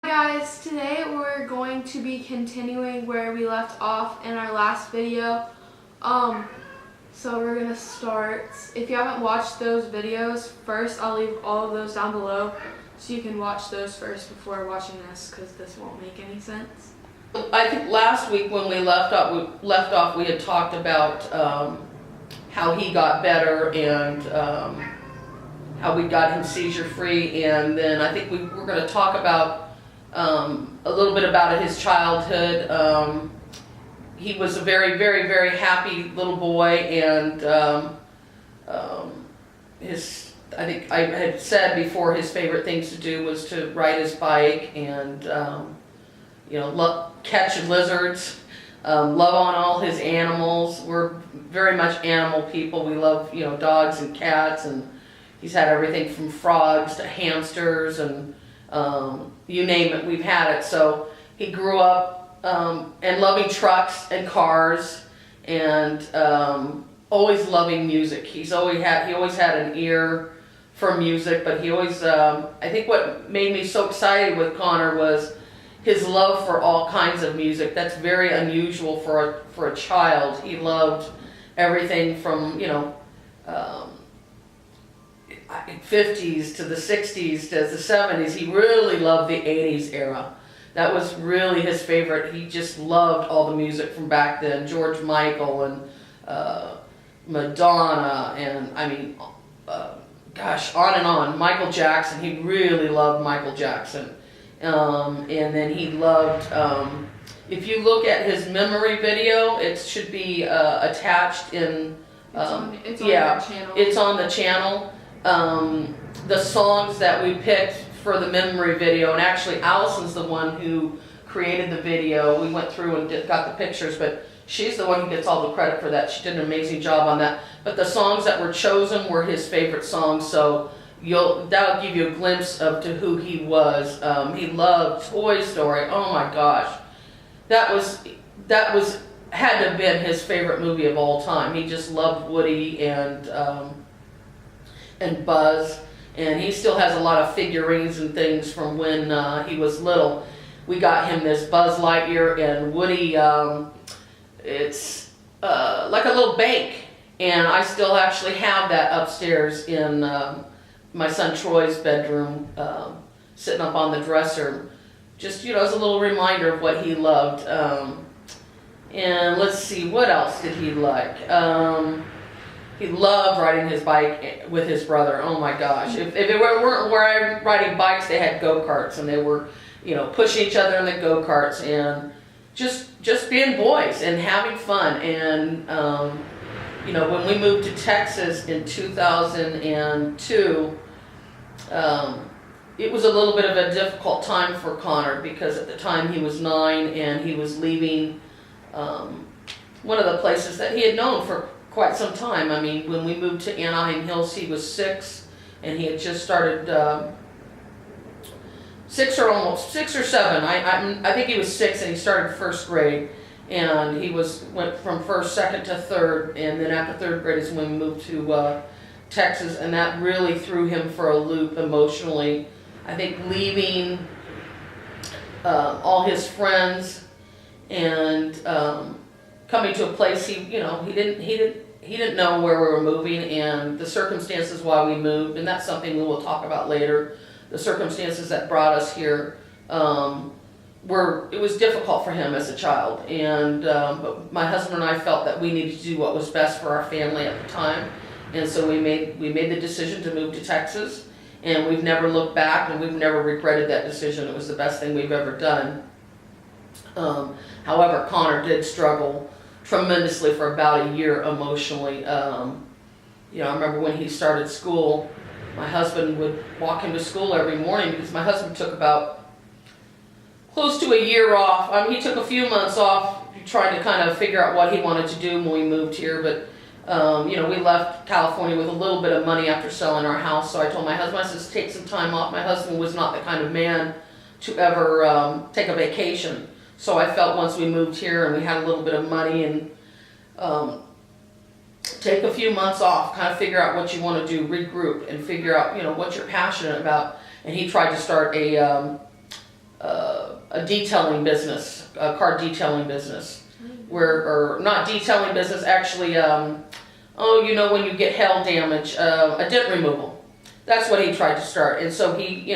Guys, today we're going to be continuing where we left off in our last video. So we're gonna start. If you haven't watched those videos first, I'll leave all of those down below so you can watch those first before watching this, because this won't make any sense. I think last week when we left off, we had talked about how he got better and how we got him seizure free, and then I think we were going to talk about a little bit about his childhood. He was a very, very, very happy little boy, and I think I had said before his favorite things to do was to ride his bike and catch lizards, love on all his animals. We're very much animal people. We love dogs and cats, and he's had everything from frogs to hamsters and you name it, we've had it. So he grew up and loving trucks and cars, and always loving music. He always had an ear for music, but he always I think what made me so excited with Connor was his love for all kinds of music. That's very unusual for a child. He loved everything from 50s to the 60s to the 70s. He really loved the 80s era. That was really his favorite. He just loved all the music from back then. George Michael and Madonna, and on and on. Michael Jackson. He really loved Michael Jackson. And then he loved, if you look at his memory video, it should be attached in, it's on our channel. It's on the channel. The songs that we picked for the memory video, and actually Allison's the one who created the video. We went through and got the pictures, but she's the one who gets all the credit for that. She did an amazing job on that. But the songs that were chosen were his favorite songs, so that'll give you a glimpse of to who he was. He loved Toy Story. Oh my gosh, that had to have been his favorite movie of all time. He just loved Woody and Buzz, and he still has a lot of figurines and things from when he was little. We got him this Buzz Lightyear and Woody. It's like a little bank, and I still actually have that upstairs in my son Troy's bedroom, sitting up on the dresser, just as a little reminder of what he loved. And let's see, what else did he like? He loved riding his bike with his brother. Oh my gosh! If they weren't riding bikes, they had go-karts, and they were pushing each other in the go-karts, and just being boys and having fun. And when we moved to Texas in 2002, it was a little bit of a difficult time for Connor, because at the time he was 9 and he was leaving one of the places that he had known for quite some time. I mean, when we moved to Anaheim Hills, he was 6, and he had just started 6 or 7. I think he was 6, and he started first grade. And he went from first, second to third, and then after third grade is when we moved to Texas, and that really threw him for a loop emotionally. I think leaving all his friends and coming to a place he didn't know where we were moving, and the circumstances why we moved, and that's something we will talk about later. The circumstances that brought us here. It was difficult for him as a child, and but my husband and I felt that we needed to do what was best for our family at the time, and so we made the decision to move to Texas, and we've never looked back, and we've never regretted that decision. It was the best thing we've ever done. However, Connor did struggle tremendously for about a year emotionally. I remember when he started school, my husband would walk him to school every morning, because my husband took about close to a year off. I mean, he took a few months off trying to kind of figure out what he wanted to do when we moved here, but we left California with a little bit of money after selling our house. So I told my husband, I said, take some time off. My husband was not the kind of man to ever take a vacation. So I felt once we moved here and we had a little bit of money, and take a few months off, kind of figure out what you want to do, regroup, and figure out, what you're passionate about. And he tried to start a a detailing business, a car detailing business, or not detailing business, actually, when you get hail damage, a dent removal. That's what he tried to start. And so he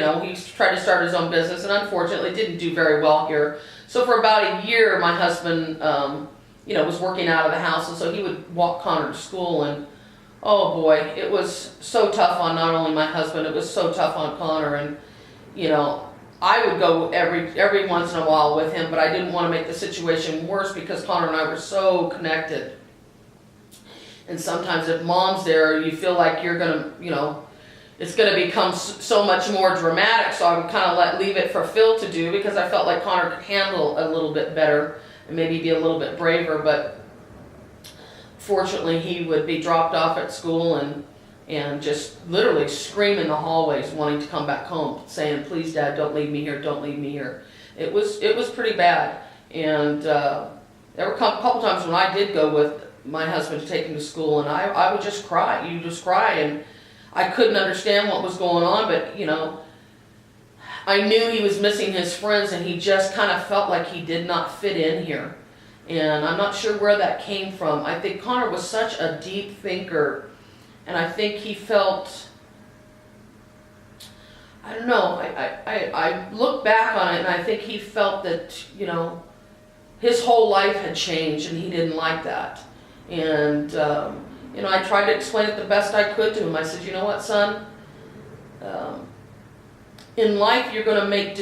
tried to start his own business, and unfortunately didn't do very well here. So for about a year, my husband, was working out of the house, and so he would walk Connor to school, and oh boy, it was so tough on not only my husband, it was so tough on Connor. And I would go every once in a while with him, but I didn't want to make the situation worse because Connor and I were so connected. And sometimes if mom's there, you feel like you're gonna, it's gonna become so much more dramatic. So I would kind of leave it for Phil to do, because I felt like Connor could handle a little bit better and maybe be a little bit braver. But fortunately, he would be dropped off at school and just literally scream in the hallways, wanting to come back home, saying, "Please, Dad, don't leave me here, don't leave me here." It was pretty bad. And there were a couple times when I did go with my husband to take him to school, and I would just cry. You just cry, and I couldn't understand what was going on, but I knew he was missing his friends, and he just kind of felt like he did not fit in here. And I'm not sure where that came from. I think Connor was such a deep thinker, and I think he felt, I don't know, I look back on it, and I think he felt that, his whole life had changed, and he didn't like that. And, I tried to explain it the best I could to him. I said, "You know what, son? In life, you're going to make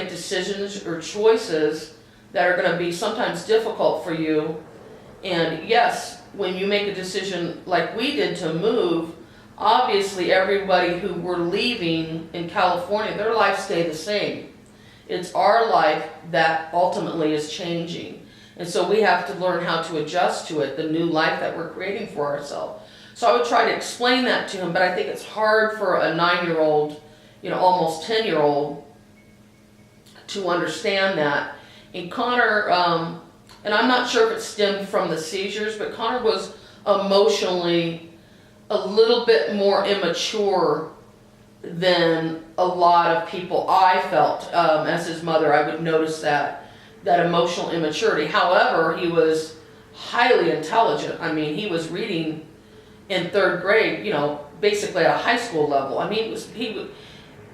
decisions or choices that are going to be sometimes difficult for you. And yes, when you make a decision like we did to move, obviously everybody who were leaving in California, their lives stay the same. It's our life that ultimately is changing. And so we have to learn how to adjust to it, the new life that we're creating for ourselves." So I would try to explain that to him, but I think it's hard for a 9-year-old, almost 10-year-old to understand that. And Connor, and I'm not sure if it stemmed from the seizures, but Connor was emotionally a little bit more immature than a lot of people. I felt, as his mother, I would notice that emotional immaturity. However, he was highly intelligent. I mean, he was reading in 3rd grade, basically at a high school level. I mean,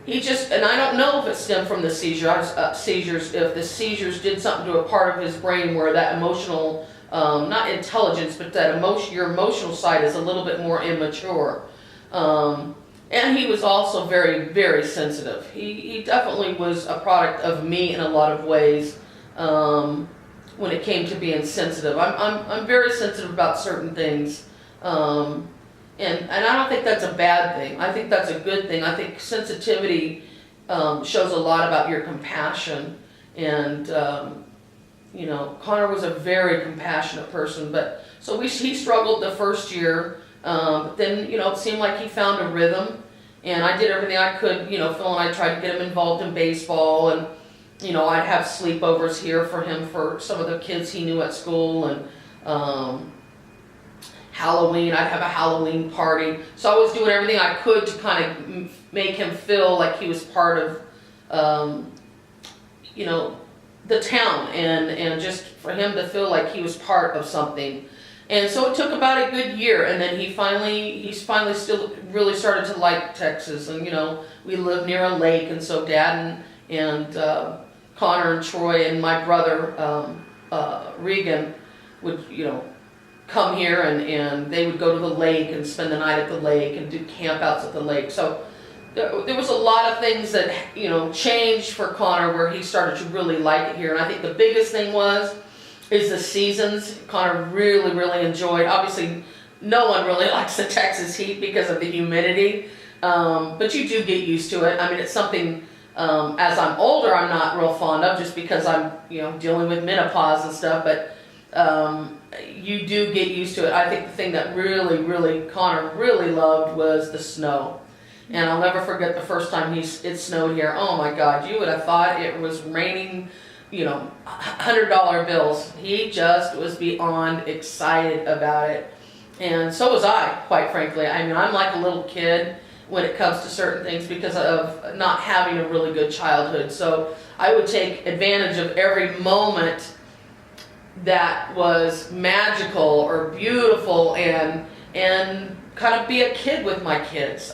he just, and I don't know if it stemmed from the seizures, if the seizures did something to a part of his brain where that emotional, not intelligence, but that your emotional side is a little bit more immature. And he was also very, very sensitive. He definitely was a product of me in a lot of ways. When it came to being sensitive, I'm very sensitive about certain things, and I don't think that's a bad thing. I think that's a good thing. I think sensitivity shows a lot about your compassion, and Connor was a very compassionate person. But so he struggled the first year, but then it seemed like he found a rhythm, and I did everything I could. Phil and I tried to get him involved in baseball, and I'd have sleepovers here for him for some of the kids he knew at school, and Halloween, I'd have a Halloween party. So I was doing everything I could to kind of make him feel like he was part of, the town, and just for him to feel like he was part of something. And so it took about a good year, and then he's finally still really started to like Texas, and we live near a lake, and so Dad and Connor and Troy and my brother Regan would come here, and they would go to the lake and spend the night at the lake and do campouts at the lake. So there was a lot of things that changed for Connor, where he started to really like it here. And I think the biggest thing is the seasons. Connor really, really enjoyed. Obviously, no one really likes the Texas heat because of the humidity, but you do get used to it. I mean, it's something, as I'm older, I'm not real fond of, just because I'm dealing with menopause and stuff, but you do get used to it. I think the thing that really Connor really loved was the snow. And I'll never forget the first time it snowed here. Oh my God, you would have thought it was raining, $100 bills. He just was beyond excited about it. And so was I, quite frankly. I mean, I'm like a little kid, when it comes to certain things because of not having a really good childhood. So I would take advantage of every moment that was magical or beautiful and kind of be a kid with my kids.